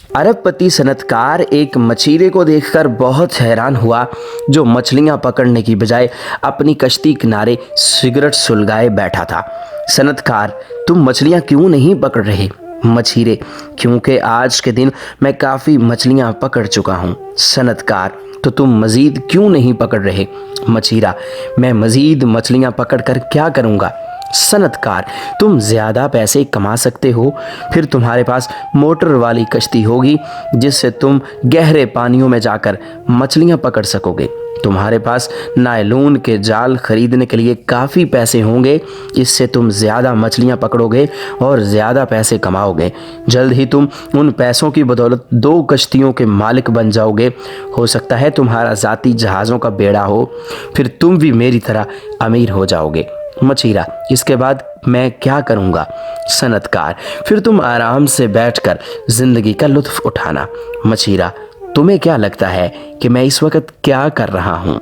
अरबपति सनतकार एक मछीरे को देखकर बहुत हैरान हुआ, जो मछलियां पकड़ने की बजाय अपनी कश्ती किनारे सिगरेट सुलगाए बैठा था। सनतकार, तुम मछलियां क्यों नहीं पकड़ रहे? मछीरे, क्योंकि आज के दिन मैं काफ़ी मछलियां पकड़ चुका हूँ। सनतकार, तो तुम मज़ीद क्यों नहीं पकड़ रहे? मछीरा, मैं मज़ीद मछलियां पकड़ कर क्या करूँगा? सनतकार, तुम ज़्यादा पैसे कमा सकते हो, फिर तुम्हारे पास मोटर वाली कश्ती होगी जिससे तुम गहरे पानियों में जाकर मछलियां पकड़ सकोगे। तुम्हारे पास नायलॉन के जाल खरीदने के लिए काफ़ी पैसे होंगे, इससे तुम ज़्यादा मछलियां पकड़ोगे और ज़्यादा पैसे कमाओगे। जल्द ही तुम उन पैसों की बदौलत 2 कश्तियों के मालिक बन जाओगे। हो सकता है तुम्हारा ज़ाती जहाज़ों का बेड़ा हो, फिर तुम भी मेरी तरह अमीर हो जाओगे। मछीरा, इसके बाद मैं क्या करूँगा? सनतकार, फिर तुम आराम से बैठकर ज़िंदगी का लुत्फ़ उठाना। मछीरा, तुम्हें क्या लगता है कि मैं इस वक्त क्या कर रहा हूँ?